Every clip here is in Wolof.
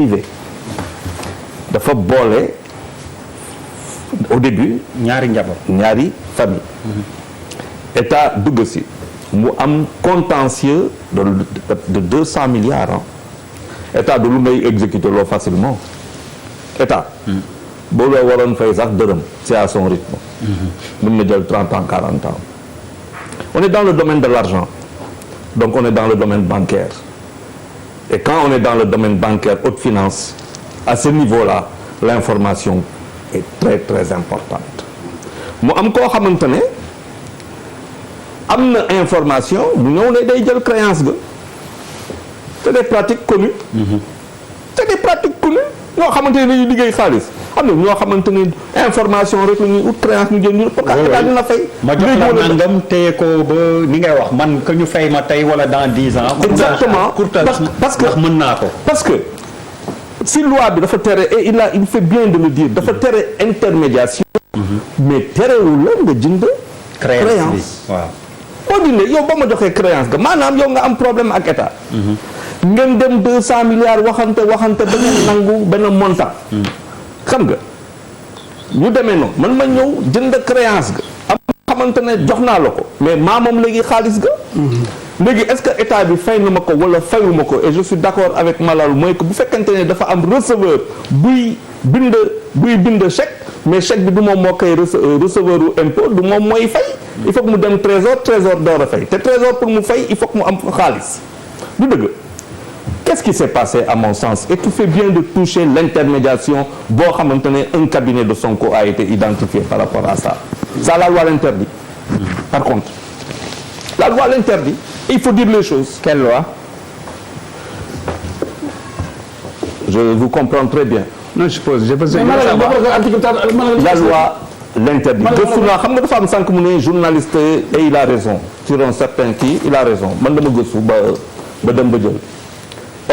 privé dafa boole au début ñaari famille état dugg si mu am contentieux de 200 milliards état du lu ngay exécuter loo facilement état boo loo waroon fay sax dërëm c'est à son rythme mën na jël 30 ans 40 ans on est dans le domaine de l'argent donc on est dans le domaine bancaire et quand on est dans le domaine bancaire haute finance à ce niveau-là l'information est très très importante mu am koo xamante ne am na information mu ñëw ne day jël créance ga c'est des pratiques connues c'est des pratiques connues ñoo xamante ne dañuy liggéey xaalis am na ñoo xamante ne information rek la ñuy ut créance ñu jël ñu pour que état dina fay ma jox la nangam téye ko ba ni ngay wax man que ñu fay ma tey wala dans 10 ans exactement parce que mën naa ko parce que si loi bi dafa tere et il fait bien de le dire dafa tere intermédiation mais terewul la nga jënd créance waaw boo dindee yow ba ma joxee créance ga maanaam yow nga am problème ak état ngeen dem 200 milliards waxante ba ngeen nangu benn montant xam nga ñu demee noonu man ma ñëw jënd créance ga am xamante ne jox naa la ko mais maa moom léegi xaalis ga léegi est-ce que état bi fay na ma ko wala fayuma ko et je suis d'accord avec Malal mooy que bu fekkente ne dafa am receveur buy bind chèque mais chèque bi du moom moo koy receveur u impôt du moom mooy fay il faut que mu dem trésor door a fay te trésor pour mu fay il faut que mu am xaalis du dëgg qu'est-ce qui s'est passé à mon sens et tu fais bien de toucher l'intermédiation boo xamante ne un cabinet de Sonko a été identifié par rapport à ça la loi l'interdit par contre la loi l'interdit et il faut dire les choses. Quelle loi? Je vous comprends très bien. Non, je pose la loi l'interdit gëstu naa xam nga dafa am sànq mu ne journaliste et il a raison sur un certain kii il a raison man dama gëstu ba dem ba jël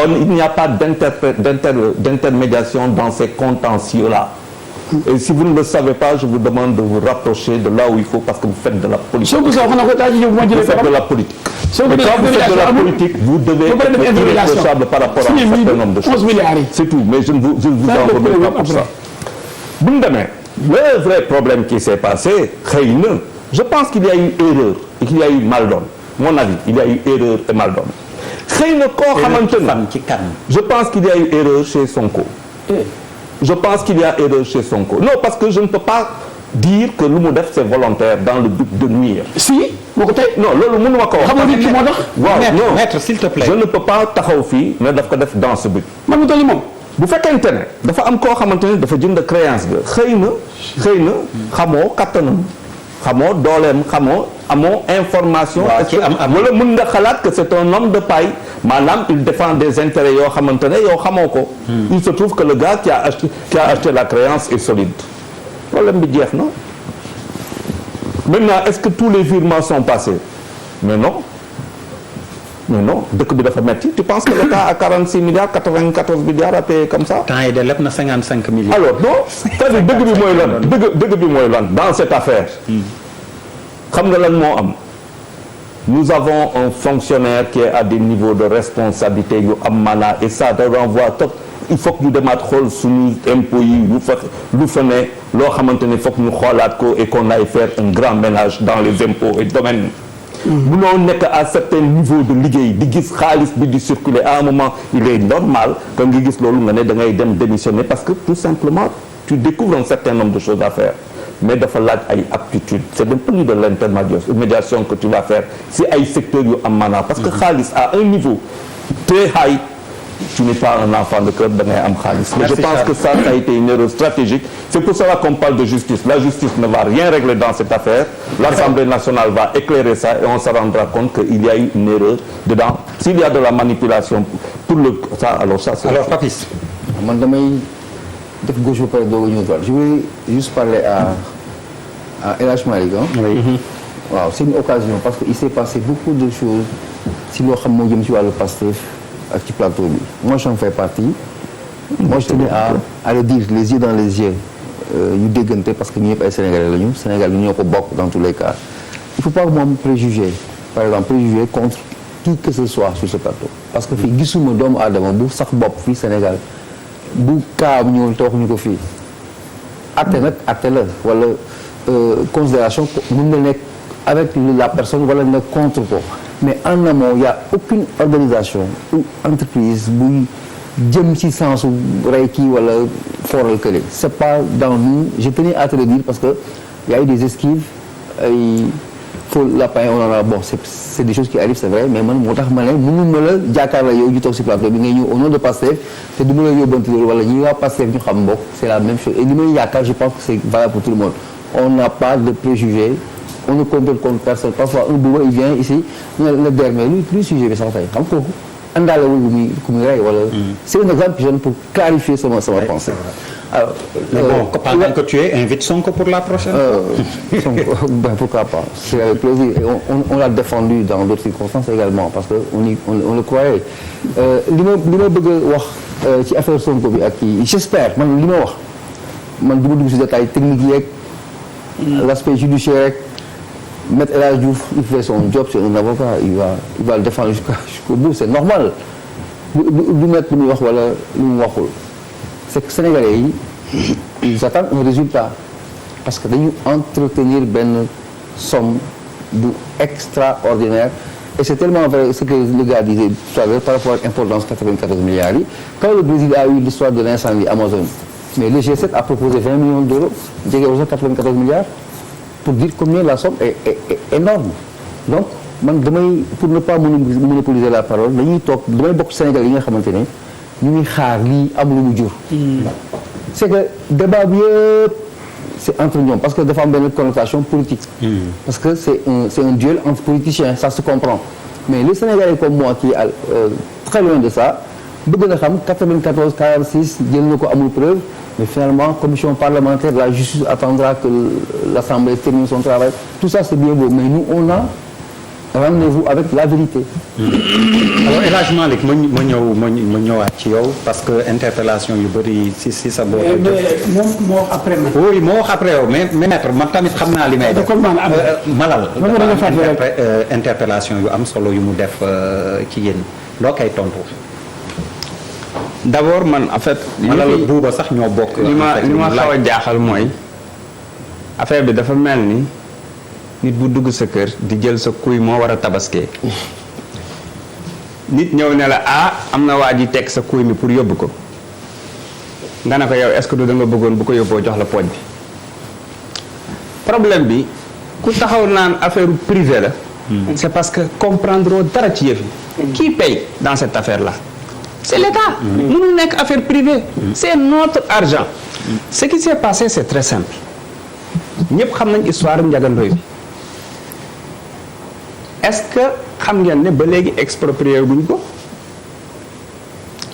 il n'y a pas d'intermédiation dans ces contentieux-là. Et si vous ne le savez pas, je vous demande de vous rapprocher de là où il faut parce que vous faites de la politique. Vous faites de la politique. Et quand vous faites de la politique, vous devez être irréprochable par rapport à un certain nombre de choses. C'est tout, mais je ne vous en remets pas pour ça. Bu ñu demee le vrai problème qui s'est passé xëy na je pense qu'il y a eu erreur et qu'il y a eu mal donné. Mon avis, il y a eu erreur et mal donné. Xëy na koo xamante ne je pense qu'il y a eu erreur chez Sonko. Je pense qu'il y a erreur chez Sonko. Non, parce que je ne peux pas dire que lu mu def c'est volontaire dans le but de nuire. Si, moo ko tey. Non, loolu mënuma ko wax. Xam nga nit ki moo tax. Waaw, non. Maître, s'il te plaît. Je ne peux pas taxaw fii ne daf ko def dans ce but. Man mu toll moom. Bu fekkente ne dafa am koo xamante ne dafa jënd créance ga xëy na xamoo kattanam xamoo dooleem xamoo amoo information. wala mën nga xalaat que c'est un homme de paille maanaam il défend des intérêts yoo xamante ne yow xamoo ko. Il se trouve que le gars qui a acheté la créance est solide. Problème bi jeex na. Maintenant est-ce que tous les virements sont passés? Mais non dëkk bi dafa metti. Tu penses que l'État a 46 milliards 94 milliards à payer comme ça? Temps yi de lépp na 55 milliards. Alors non c'est-à-dire dëgg bi mooy lan dëgg bi mooy lan dans cette affaire. Xam nga lan moo am. Nous avons un fonctionnaire qui est à des niveaux de responsabilité yu am maanaa et ça te renvoie top. Il faut que ñu demaat xool suñu impôts yi lu fa ne loo xamante ne foog ñu xoolaat ko et qu'on aille faire un grand ménage dans les impôts et domaines. Munoo nekk à certain niveau de liggéey di gis xaalis bi di circuler à un moment il est normal que nga gis loolu nga ne da ngay dem démissionner parce que tout simplement tu découvres un certain nombre de choses à faire mais dafa laaj ay aptitudes c'est même plus de l'intermédiation que tu vas faire si ay secteurs yu am maanaam parce que xaalis à un niveau très high tu n'es pas un enfant de cœur da ngay am xaalis. Mais je pense que ça a été une erreur stratégique. C'est pour cela qu'on parle de justice. La justice ne va rien régler dans cette affaire. L'Assemblée nationale va éclairer ça et on se rendra compte qu'il y a eu une erreur dedans. S'il y a de la manipulation pour le ça alors ça c'est. Alors Papis. Man damay def gauche ba pare doog a ñëw droite. Je voulais juste parler à El Hadj Malick. Oui. Waaw c'est une occasion parce que il s'est passé beaucoup de choses si loo xam moo jëm ci wàllu Pastef ak ci plateau bi. Moi j'en fais partie. Moi je tenais à le dire les yeux dans les yeux ñu déggante parce que ñu ñëpp ay Sénégalais lañu Sénégal ñu ñoo ko bokk dans tous les cas. Il faut pas moom préjuger par exemple préjuger contre qui que ce soit sur ce plateau parce que fii gisuma doomu aadama bu sax bopp fii Sénégal bu kaam ñëwul te waxuñu ko fii atte nag atte la wala considération mën na nekk avec la personne wala na contre ko mais en amont il y a aucune organisation ou entreprise buy jëm ci sensu rey kii wala fooral kële c'est pas dans nous je tenais à te le dire parce que il y a eu des esquives ay faux lapin on en a bon c'est des choses qui arrivent c'est vrai mais man moo tax ma ne mënuma la jàkkaarloo yow ñu toog ci plateau bi ngay ñëw au nom de Pastef te du ma la yóbbanti loolu wala ñi waa Pastef ñu xam mbokk c'est la même chose et li may yaakaar je pense que c'est valable pour tout le monde on n'a pas de préjugés on ne compte contre personne parfois un Bouba il vient ici le dernier lui sujet bi sax tey xam kooku àndaalewul ku muy rey wala c'est un exemple que je donne pour clarifier sama pensée. Alors, bon, pendant que tu es, invite Sonko pour la prochaine fois. Sonko, ben pourquoi pas, c'est avec plaisir. Et on l'a défendu dans d'autres circonstances également parce que on le croyait. li ma bëgg a wax ci affaire Sonko bi ak kii j'espère man li ma wax man du ma dugg ci détail technique yeeg l'aspect judiciaire rek Maître El Hadji Diouf il fait son job, c'est un avocat, il va le défendre jusqu'au bout, c'est normal. du mettre lu muy wax wala lu mu waxul. C'est que Sénégalais yi ils attendent un résultat parce que dañu entretenir benn somme bu extraordinaire et c'est tellement vrai ce que le gars disait tout à l'heure par rapport à l'importance 94 milliards yi quand le Brésil a eu l'histoire de l'incendie Amazon mais le G7 a proposé 20 millions d'euros jege aux 94 milliards pour dire combien la somme est énorme donc man damay pour ne pas monopoliser la parole dañuy toog damay bokk Sénégal yi nga xamante ne ñu ngi xaar lii am lu mu jur. c'est que débat bi yëpp c'est entre ñoom parce que dafa am benn connotation politique. parce que c'est un duel entre politiciens ça se comprend mais les Sénégalais comme moi qui est très loin de ça bëgg na xam 94 46 jël na ko amul preuve mais finalement commission parlementaire de la justice attendra que l'Assemblée termine son travail tout ça c'est bien beau mais nous on a rendez-vous avec la vérité. Alors El Hadj Malick ma ñëwaat ci yow parce que interpellation yu bëri si sa bopp. moom moo wax après ma. oui moo wax après yow mais maître man tamit xam naa li may def. Malal interpellation yu am solo yu mu def ci yéen loo koy tontu. D'abord man en fait. Malal buuba sax ñoo bokk. li ma xaw a jaaxal mooy affaire bi dafa mel ni. nit bu dugg sa kër di jël sa kuy moo war a tabaskee nit ñëw ne la am na waa ji teg sa kuy mi pour yóbbu ko nga ne ko yow est-ce que du da nga bëggoon bu ko yóbboo jox la pooj bi problème bi ku taxaw naan affaire privée la c'est parce que comprendre dara ci yëf yi qui paye dans cette affaire là c'est l'État mënul nekk affaire privée c'est notre argent ce qui s'est passé c'est très simple ñëpp xam nañ histoire Ndiaga Ndoye bi est-ce que xam ngeen ne ba léegi exproprié guñ ko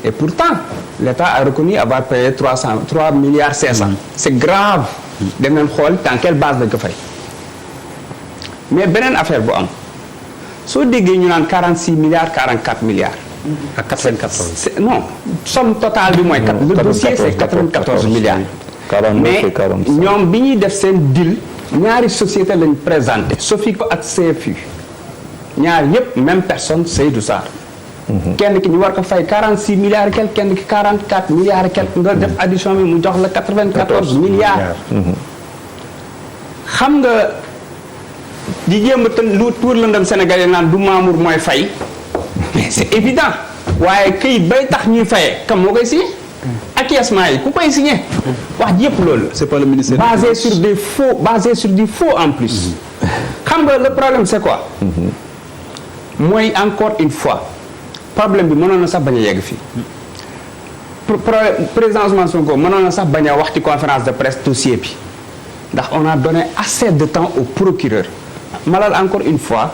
et pourtant l'État a reconnu avoir payé 3 milliards 500 c'est grave dem leen xool dans quelle base dañ ko fay mais beneen affaire bu am soo déggee ñu naan 46 milliards 44 milliards ak 94 non somme totale bi mooy le dossier c'est 94 milliards 49 mais et 45 ñoom bi ñuy def seen deal ñaari société lañ présenté Sofico ak CFU ñaar yëpp même personne Seydou Sarr kenn ki ñu war ko fay 46 milliards et quelque kenn ki 44 milliards et quelque nga def addition bi mu jox la 94 milliards xam nga di jéem a tën lu tuur lëndëm Sénégalais naan du Mamour mooy fay mais c'est évident waaye këyit bay tax ñuy fayee kam moo koy signé acquiescement yi ku koy signé wax ji yëpp loolu c'est pas le ministère basé sur du faux en plus xam nga le problème c'est quoi mooy encore une fois problème bi mënoon na sax bañ a yegg fii président Ousmane Sonko mënoon na sax bañ a wax ci conférence de presse dossier bi ndax on a donné assez de temps au procureur Malal encore une fois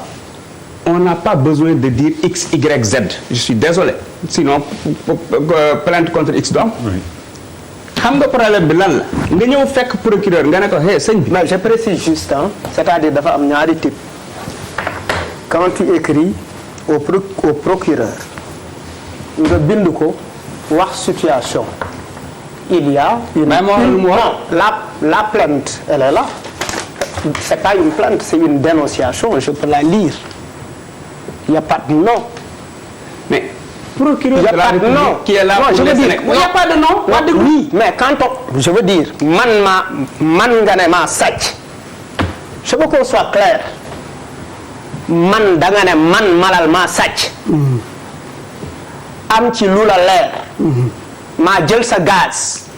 on n'a pas besoin de dire X, Y, Z je suis désolé sinon plainte contre X doom xam nga problème bi lan la nga ñëw fekk procureur nga ne ko hey sëñ bi. mais je précise juste c'est-à-dire dafa am ñaari type quand tu écris au procureur nga bind ko wax situation il y a la plainte elle est là c'est pas une plainte c'est une dénonciation je peux la lire il y a pas de nom mais procureur de la République qui est là pour je veux le dire, Sénégal. Il n'y a pas de nom. Oui, mais quand je veux dire, man nga ne maa sàcc. Je veux qu'on soit clair. Man da nga ne man Malal maa sàcc. am ci lu la leer. maa jël sa gaz.